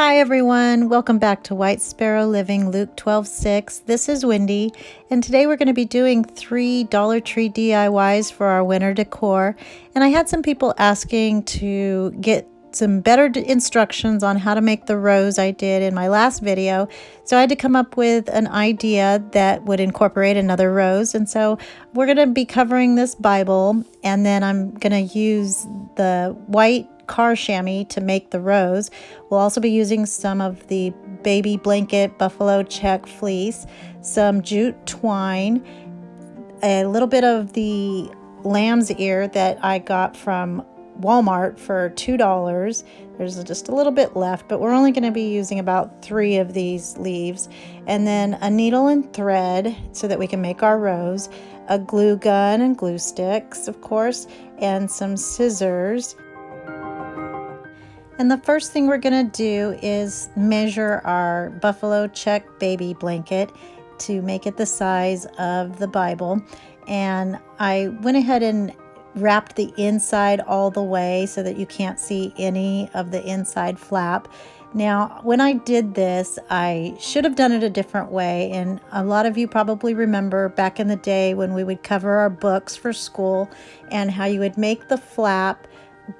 Hi everyone, welcome back to White Sparrow Living, Luke 12:6. This is Wendy, and today we're going to be doing 3 Dollar Tree DIYs for our winter decor. And I had some people asking to get some better instructions on how to make the rose I did in my last video. So I had to come up with an idea that would incorporate another rose. And so we're going to be covering this Bible, and then I'm going to use the white car chamois to make the rose. We'll also be using some of the baby blanket buffalo check fleece, some jute twine, a little bit of the lamb's ear that I got from Walmart for $2. There's just a little bit left, but we're only going to be using about 3 of these leaves. And then a needle and thread so that we can make our rose, a glue gun and glue sticks, of course, and some scissors. And the first thing we're going to do is measure our buffalo check baby blanket to make it the size of the Bible. And I went ahead and wrapped the inside all the way so that you can't see any of the inside flap. Now, when I did this, I should have done it a different way. And a lot of you probably remember back in the day when we would cover our books for school and how you would make the flap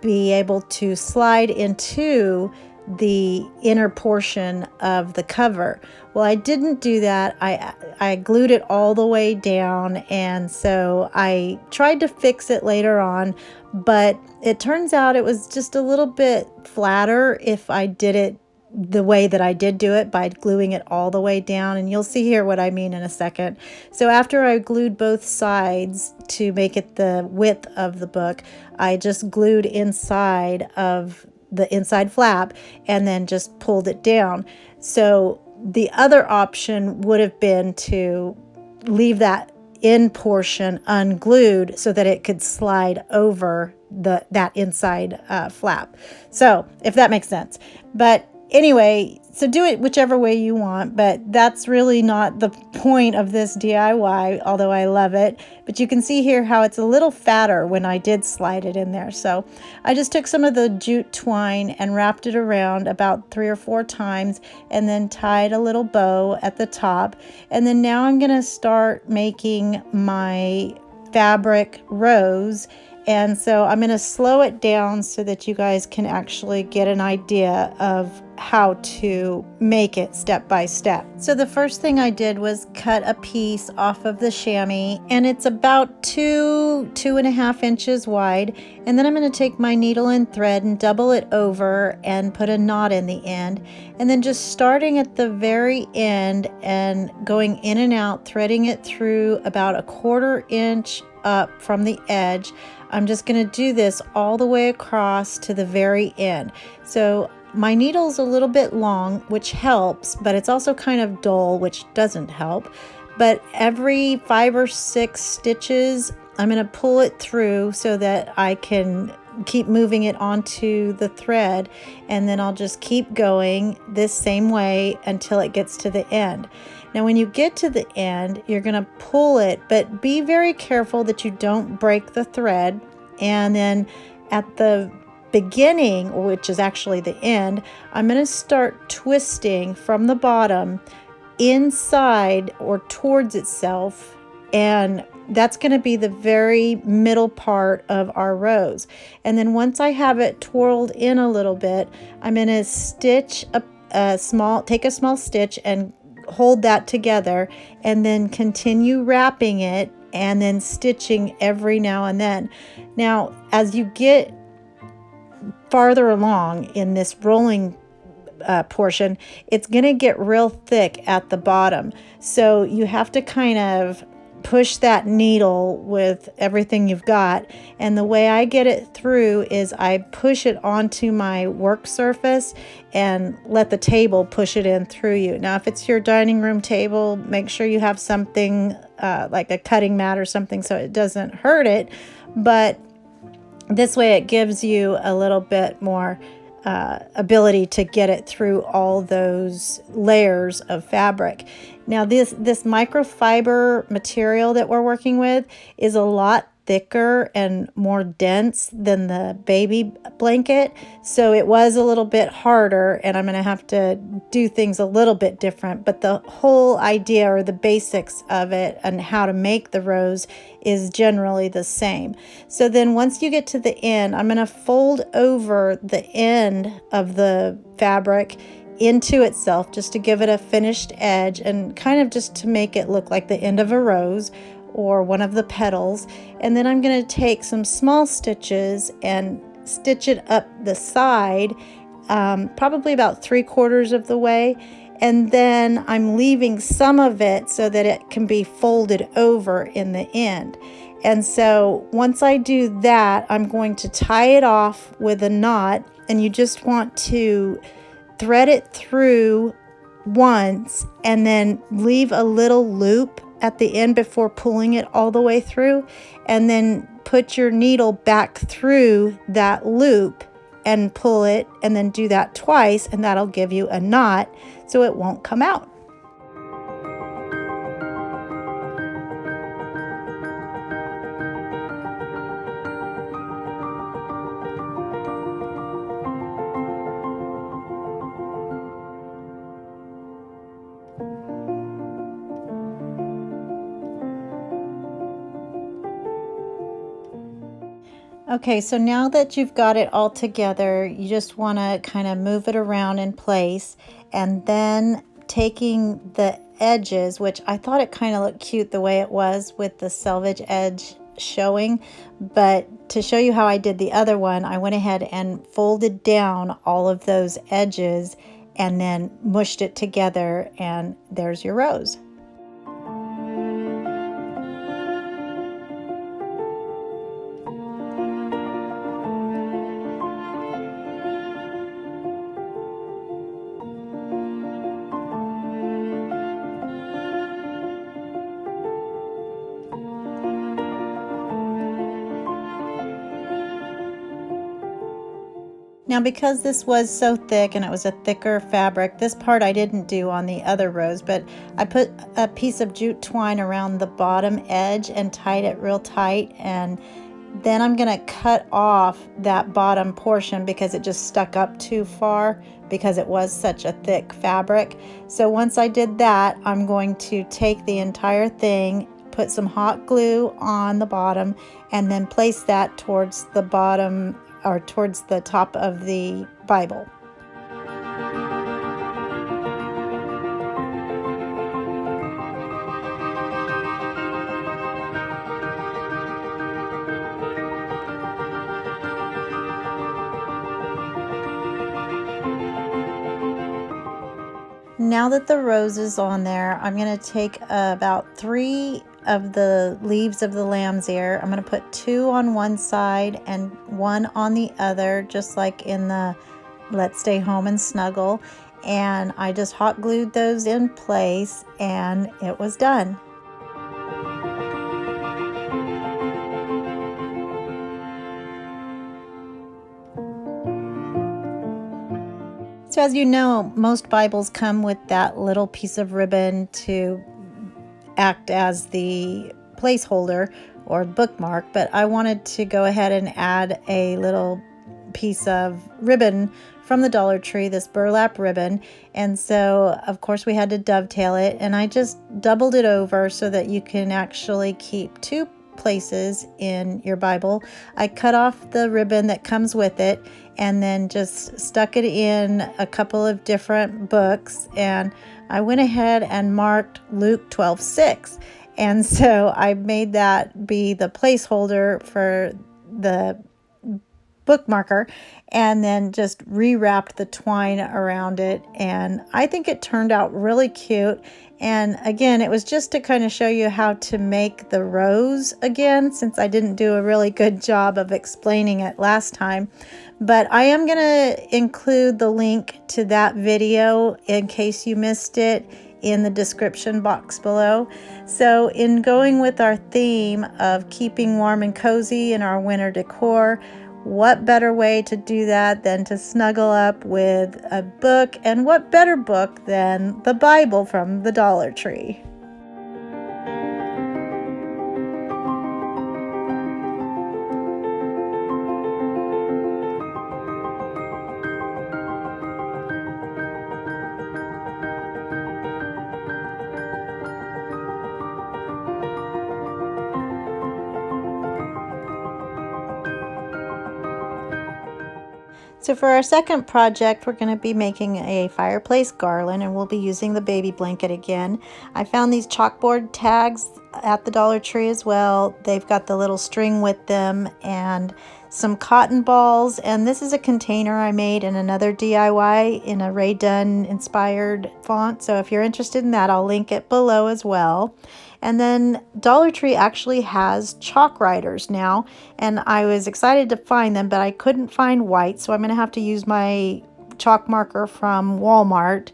be able to slide into the inner portion of the cover. Well, I didn't do that. I glued it all the way down, and so I tried to fix it later on, but it turns out it was just a little bit flatter if I did it the way that I did do it by gluing it all the way down, and you'll see here what I mean in a second. So after I glued both sides to make it the width of the book, I just glued inside of the inside flap and then just pulled it down. So the other option would have been to leave that in portion unglued so that it could slide over that inside flap. So if that makes sense. But anyway, so do it whichever way you want, but that's really not the point of this DIY, although I love it. But you can see here how it's a little fatter when I did slide it in there. So I just took some of the jute twine and wrapped it around about 3 or 4 times and then tied a little bow at the top. And then now I'm going to start making my fabric rose. And so I'm going to slow it down so that you guys can actually get an idea of how to make it step by step. So the first thing I did was cut a piece off of the chamois, and it's about 2.5 inches wide. And then I'm going to take my needle and thread and double it over and put a knot in the end. And then just starting at the very end and going in and out, threading it through about 1/4 inch up from the edge. I'm just going to do this all the way across to the very end. So my needle's a little bit long, which helps, but it's also kind of dull, which doesn't help. But every 5 or 6 stitches, I'm going to pull it through so that I can keep moving it onto the thread, and then I'll just keep going this same way until it gets to the end. Now, when you get to the end, you're going to pull it, but be very careful that you don't break the thread. And then at the beginning, which is actually the end, I'm going to start twisting from the bottom inside or towards itself, and that's going to be the very middle part of our rose. And then once I have it twirled in a little bit, I'm going to stitch take a small stitch and hold that together, and then continue wrapping it and then stitching every now and then. Now, as you get farther along in this rolling portion, it's going to get real thick at the bottom. So you have to kind of push that needle with everything you've got. And the way I get it through is I push it onto my work surface and let the table push it in through you. Now, if it's your dining room table, make sure you have something like a cutting mat or something so it doesn't hurt it. But this way it gives you a little bit more ability to get it through all those layers of fabric. Now this microfiber material that we're working with is a lot thicker and more dense than the baby blanket, so it was a little bit harder, and I'm going to have to do things a little bit different, but the whole idea or the basics of it and how to make the rose is generally the same. So then once you get to the end, I'm going to fold over the end of the fabric into itself just to give it a finished edge and kind of just to make it look like the end of a rose or one of the petals. And then I'm going to take some small stitches and stitch it up the side, probably about 3/4 of the way. And then I'm leaving some of it so that it can be folded over in the end. And so once I do that, I'm going to tie it off with a knot, and you just want to thread it through once and then leave a little loop at the end before pulling it all the way through, and then put your needle back through that loop and pull it, and then do that twice, and that'll give you a knot so it won't come out. Okay, so now that you've got it all together, you just want to kind of move it around in place, and then taking the edges, which I thought it kind of looked cute the way it was with the selvage edge showing, but to show you how I did the other one, I went ahead and folded down all of those edges and then mushed it together, and there's your rose. Now, because this was so thick and it was a thicker fabric, this part I didn't do on the other rose, but I put a piece of jute twine around the bottom edge and tied it real tight, and then I'm going to cut off that bottom portion because it just stuck up too far because it was such a thick fabric. So once I did that, I'm going to take the entire thing, put some hot glue on the bottom, and then place that towards the bottom or towards the top of the Bible. Now that the rose is on there, I'm going to take about 3 of the leaves of the lamb's ear. I'm going to put 2 on one side and 1 on the other, just like in the Let's Stay Home and Snuggle. And I just hot glued those in place, and it was done. So as you know, most Bibles come with that little piece of ribbon to act as the placeholder or bookmark, but I wanted to go ahead and add a little piece of ribbon from the Dollar Tree, this burlap ribbon, and so of course we had to dovetail it, and I just doubled it over so that you can actually keep 2 places in your Bible. I cut off the ribbon that comes with it and then just stuck it in a couple of different books, and I went ahead and marked Luke 12:6, and so I made that be the placeholder for the bookmarker, and then just rewrapped the twine around it, and I think it turned out really cute. And again, it was just to kind of show you how to make the rose again, since I didn't do a really good job of explaining it last time. But I am going to include the link to that video in case you missed it in the description box below. So in going with our theme of keeping warm and cozy in our winter decor, what better way to do that than to snuggle up with a book, and what better book than the Bible from the Dollar Tree? So for our second project, we're going to be making a fireplace garland, and we'll be using the baby blanket again. I found these chalkboard tags at the Dollar Tree as well. They've got the little string with them and some cotton balls, and this is a container I made in another DIY in a Ray Dunn inspired font. So if you're interested in that, I'll link it below as well. And then Dollar Tree actually has chalk writers now, and I was excited to find them, but I couldn't find white, so I'm going to have to use my chalk marker from Walmart,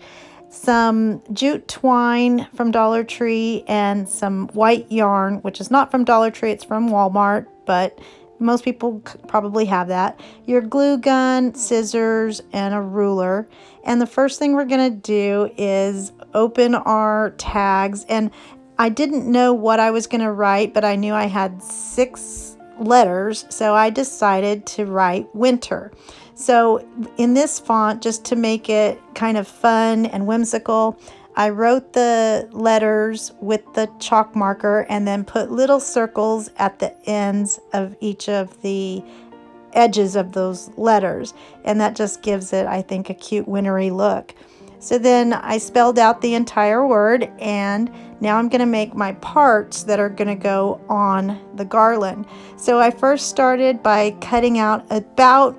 some jute twine from Dollar Tree, and some white yarn, which is not from Dollar Tree, it's from Walmart, but most people probably have that. Your glue gun, scissors, and a ruler. And the first thing we're going to do is open our tags, and I didn't know what I was going to write, but I knew I had 6 letters, so I decided to write winter. So in this font, just to make it kind of fun and whimsical, I wrote the letters with the chalk marker and then put little circles at the ends of each of the edges of those letters, and that just gives it, I think, a cute wintry look. So then I spelled out the entire word, and now I'm going to make my parts that are going to go on the garland. So I first started by cutting out about,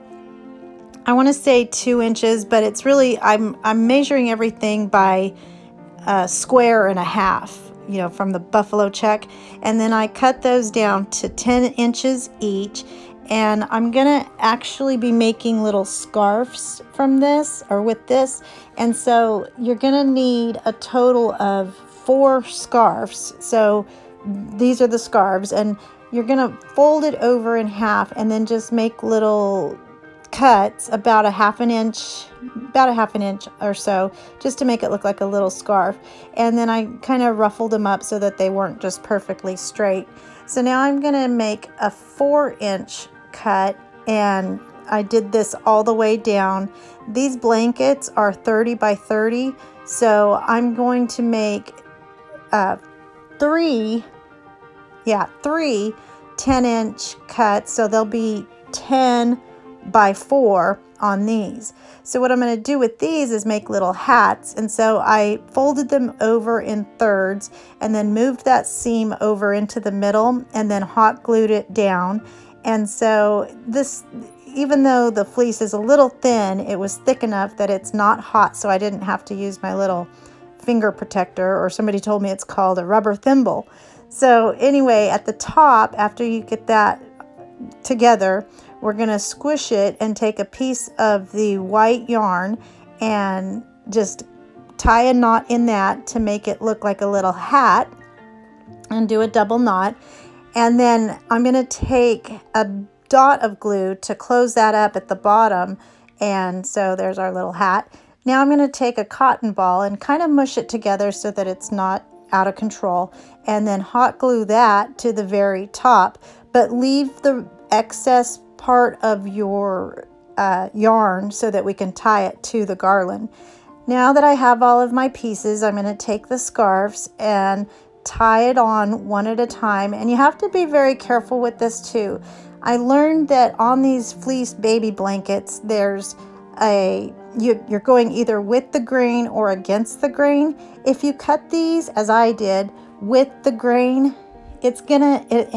I want to say 2 inches, but it's really, I'm measuring everything by a square and a half, you know, from the buffalo check. And then I cut those down to 10 inches each. And I'm gonna actually be making little scarves from this, or with this. And so you're gonna need a total of 4 scarves. So these are the scarves, and you're gonna fold it over in half and then just make little cuts about a half an inch or so, just to make it look like a little scarf. And then I kind of ruffled them up so that they weren't just perfectly straight. So now I'm gonna make a 4-inch cut, and I did this all the way down. These blankets are 30 by 30, so I'm going to make 3 10-inch cuts, so there'll be 10 by 4 on these. So what I'm going to do with these is make little hats, and so I folded them over in thirds and then moved that seam over into the middle and then hot glued it down. And so this, even though the fleece is a little thin, it was thick enough that it's not hot, so I didn't have to use my little finger protector, or somebody told me it's called a rubber thimble. So anyway, at the top, after you get that together, we're going to squish it and take a piece of the white yarn and just tie a knot in that to make it look like a little hat, and do a double knot. And then I'm going to take a dot of glue to close that up at the bottom. And so there's our little hat. Now I'm going to take a cotton ball and kind of mush it together so that it's not out of control. And then hot glue that to the very top, but leave the excess part of your yarn so that we can tie it to the garland. Now that I have all of my pieces, I'm going to take the scarves and tie it on one at a time, and you have to be very careful with this too. I learned that on these fleece baby blankets, there's you're going either with the grain or against the grain. If you cut these, as I did, with the grain, it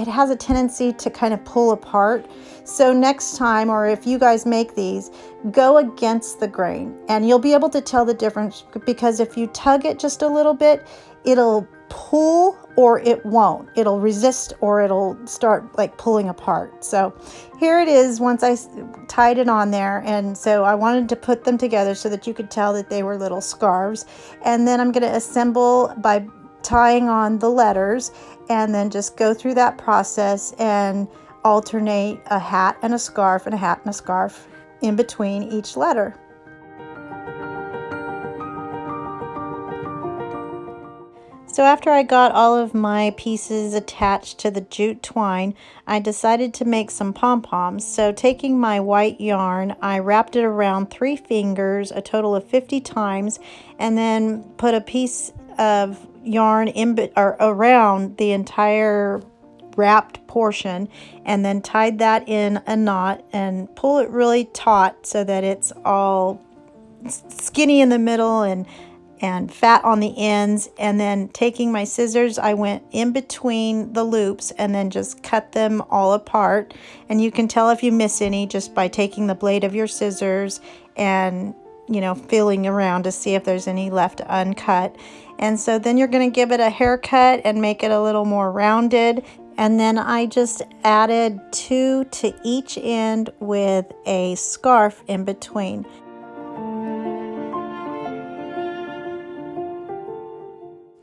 has a tendency to kind of pull apart. So next time, or if you guys make these, go against the grain, and you'll be able to tell the difference, because if you tug it just a little bit, it'll pull or it won't. It'll resist or it'll start like pulling apart. So here it is once I tied it on there, and so I wanted to put them together so that you could tell that they were little scarves. And then I'm going to assemble by tying on the letters, and then just go through that process and alternate a hat and a scarf and a hat and a scarf in between each letter. So after I got all of my pieces attached to the jute twine, I decided to make some pom-poms. So taking my white yarn, I wrapped it around 3 fingers, a total of 50 times, and then put a piece of yarn around the entire wrapped portion, and then tied that in a knot and pull it really taut so that it's all skinny in the middle and fat on the ends. And then taking my scissors, I went in between the loops and then just cut them all apart. And you can tell if you miss any just by taking the blade of your scissors and, you know, feeling around to see if there's any left uncut. And so then you're going to give it a haircut and make it a little more rounded. And then I just added 2 to each end with a scarf in between.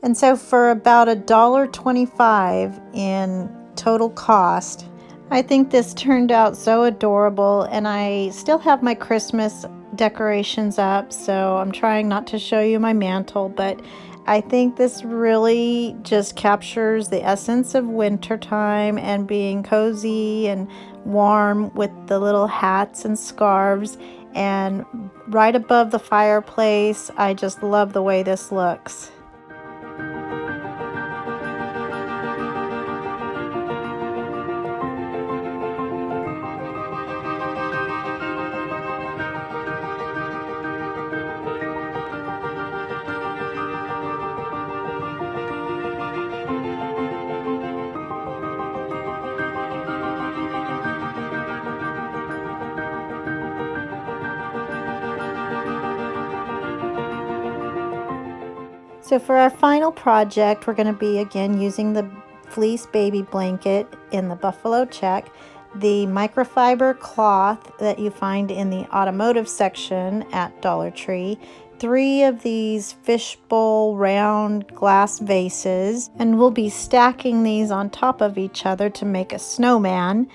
And so for about $1.25 in total cost, I think this turned out so adorable. And I still have my Christmas decorations up, so I'm trying not to show you my mantle, but I think this really just captures the essence of wintertime and being cozy and warm with the little hats and scarves. And right above the fireplace, I just love the way this looks. So for our final project, we're going to be again using the fleece baby blanket in the buffalo check, the microfiber cloth that you find in the automotive section at Dollar Tree, 3 of these fishbowl round glass vases, and we'll be stacking these on top of each other to make a snowman,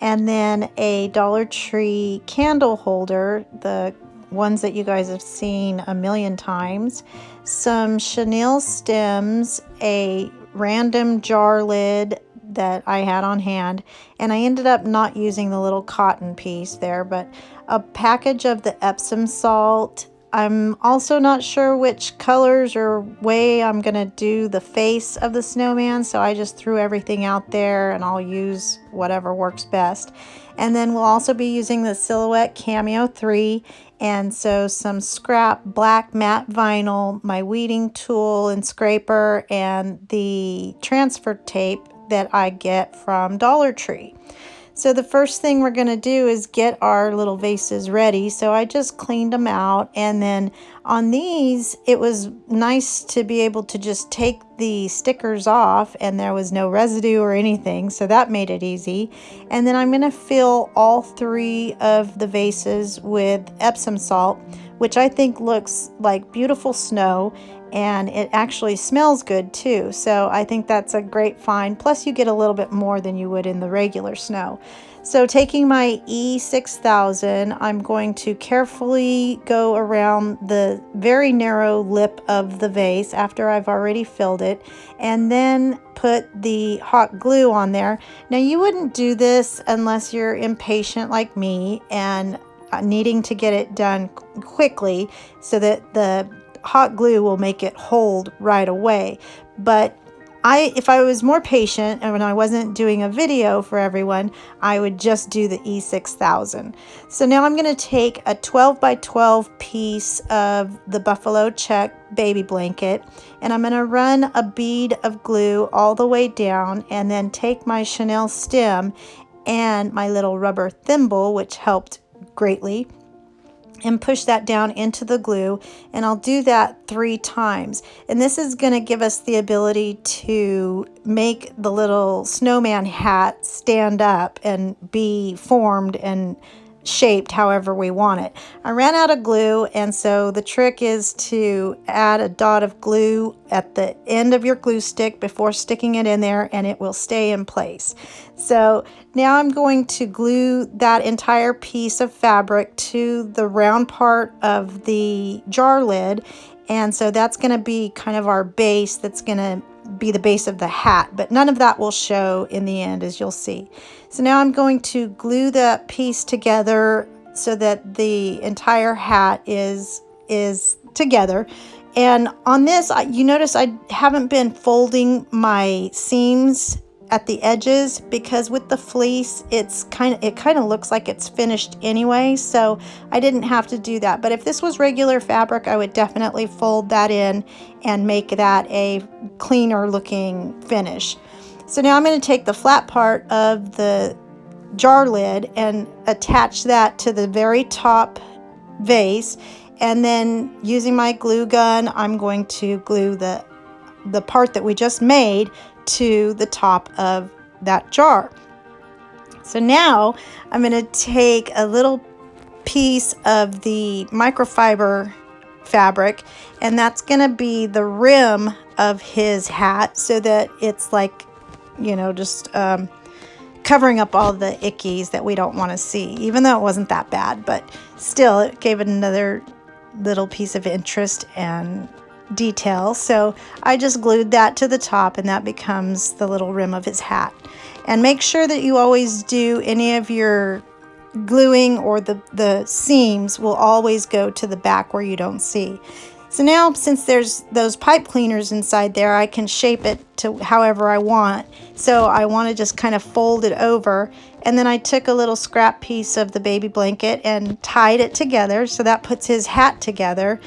and then a Dollar Tree candle holder, the ones that you guys have seen a million times, some chenille stems, a random jar lid that I had on hand, and I ended up not using the little cotton piece there, but a package of the Epsom salt. I'm also not sure which colors or way I'm gonna do the face of the snowman, so I just threw everything out there and I'll use whatever works best. And then we'll also be using the Silhouette Cameo 3, and so some scrap black matte vinyl, my weeding tool and scraper, and the transfer tape that I get from Dollar Tree. So the first thing we're going to do is get our little vases ready. So I just cleaned them out, and then on these it was nice to be able to just take the stickers off and there was no residue or anything, so that made it easy. And then I'm going to fill all 3 of the vases with Epsom salt, which I think looks like beautiful snow, and it actually smells good too. So I think that's a great find. Plus you get a little bit more than you would in the regular snow. So taking my E6000, I'm going to carefully go around the very narrow lip of the vase after I've already filled it, and then put the hot glue on there. Now you wouldn't do this unless you're impatient like me and needing to get it done quickly so that the hot glue will make it hold right away. But if I was more patient and when I wasn't doing a video for everyone, I would just do the E6000. So now I'm going to take a 12 by 12 piece of the buffalo check baby blanket, and I'm going to run a bead of glue all the way down, and then take my chenille stem and my little rubber thimble, which helped greatly, and push that down into the glue. And I'll do that 3 times. And this is going to give us the ability to make the little snowman hat stand up and be formed and shaped however we want it. I ran out of glue, and so the trick is to add a dot of glue at the end of your glue stick before sticking it in there, and it will stay in place. So now I'm going to glue that entire piece of fabric to the round part of the jar lid, and so that's going to be kind of our base. That's going to be the base of the hat, but none of that will show in the end, as you'll see. So now I'm going to glue that piece together so that the entire hat is together. And on this, you notice I haven't been folding my seams at the edges, because with the fleece it kind of looks like it's finished anyway, so I didn't have to do that. But if this was regular fabric, I would definitely fold that in and make that a cleaner looking finish. So now I'm going to take the flat part of the jar lid and attach that to the very top vase, and then using my glue gun I'm going to glue the part that we just made to the top of that jar. So now I'm going to take a little piece of the microfiber fabric, and that's going to be the rim of his hat, so that it's like, you know, just covering up all the ickies that we don't want to see, even though it wasn't that bad, but still it gave it another little piece of interest and detail. So I just glued that to the top, and that becomes the little rim of his hat. And make sure that you always do any of your gluing, or the seams will always go to the back where you don't see. So now, since there's those pipe cleaners inside there, I can shape it to however I want. So I want to just kind of fold it over, and then I took a little scrap piece of the baby blanket and tied it together, so that puts his hat together.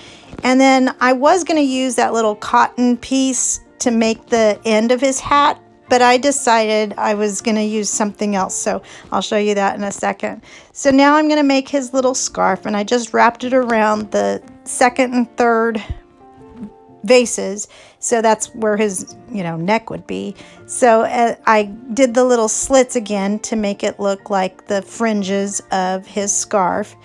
And then I was going to use that little cotton piece to make the end of his hat, but I decided I was going to use something else, so I'll show you that in a second. So now I'm going to make his little scarf, and I just wrapped it around the second and third vases, so that's where his, you know, neck would be. So I did the little slits again to make it look like the fringes of his scarf.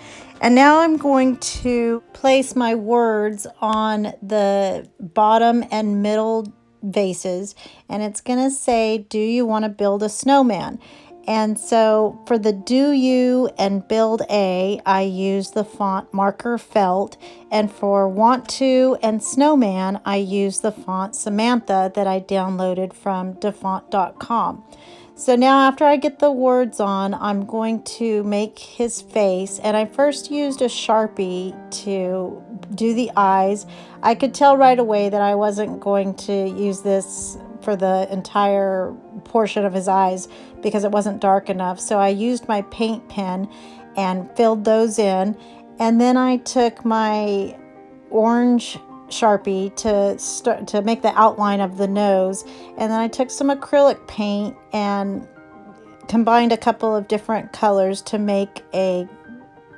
And now I'm going to place my words on the bottom and middle vases, and it's going to say, do you want to build a snowman? And so for the do you and build a, I use the font Marker Felt, and for want to and snowman, I use the font Samantha that I downloaded from defont.com. So now after I get the words on, I'm going to make his face, and I first used a Sharpie to do the eyes. I could tell right away that I wasn't going to use this for the entire portion of his eyes because it wasn't dark enough. So I used my paint pen and filled those in, and then I took my orange Sharpie to make the outline of the nose, and then I took some acrylic paint and combined a couple of different colors to make a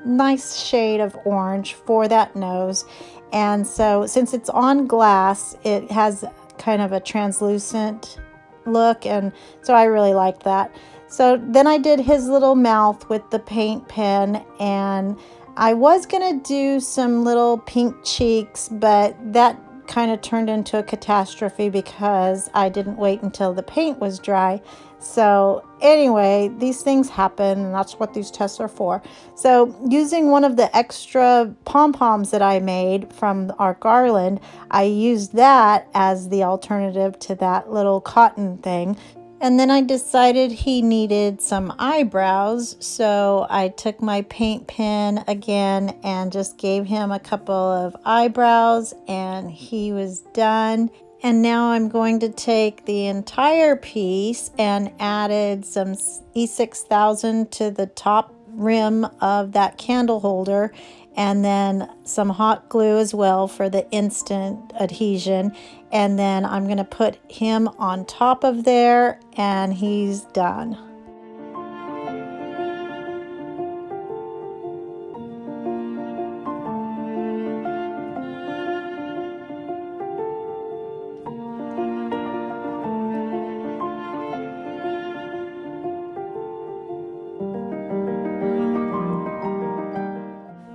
nice shade of orange for that nose. And so since it's on glass, it has kind of a translucent look, and so I really liked that. So then I did his little mouth with the paint pen, and I was going to do some little pink cheeks, but that kind of turned into a catastrophe because I didn't wait until the paint was dry. So anyway, these things happen, and that's what these tests are for. So using one of the extra pom-poms that I made from our garland, I used that as the alternative to that little cotton thing. And then I decided he needed some eyebrows, so I took my paint pen again and just gave him a couple of eyebrows, and he was done. And now I'm going to take the entire piece and added some E6000 to the top rim of that candle holder, and then some hot glue as well for the instant adhesion. And then I'm going to put him on top of there, and he's done.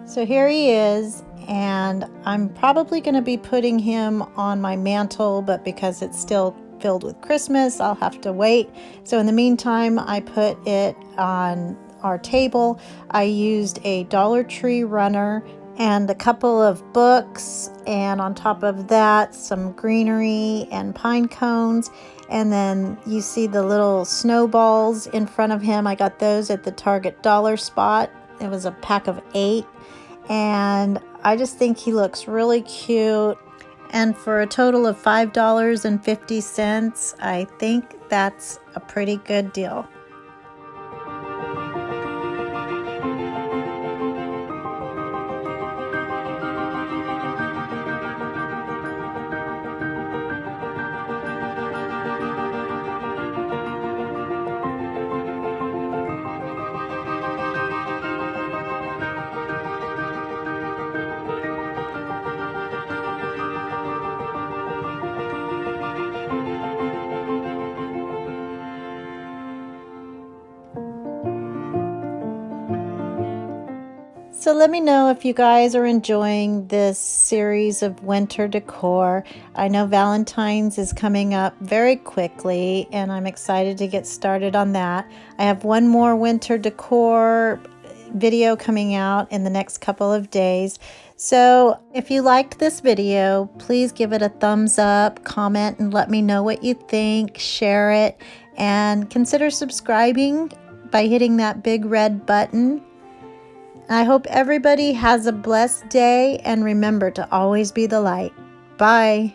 So here he is, and I'm probably going to be putting him on my mantle, but because it's still filled with Christmas, I'll have to wait. So in the meantime, I put it on our table. I used a Dollar Tree runner and a couple of books, and on top of that, some greenery and pine cones. And then you see the little snowballs in front of him. I got those at the Target dollar spot. It was a pack of 8. And I just think he looks really cute. and for a total of $5.50, I think that's a pretty good deal. So let me know if you guys are enjoying this series of winter decor. I know Valentine's is coming up very quickly, and I'm excited to get started on that. I have one more winter decor video coming out in the next couple of days. So if you liked this video, please give it a thumbs up, comment, and let me know what you think. Share it, and consider subscribing by hitting that big red button. I hope everybody has a blessed day, and remember to always be the light. Bye.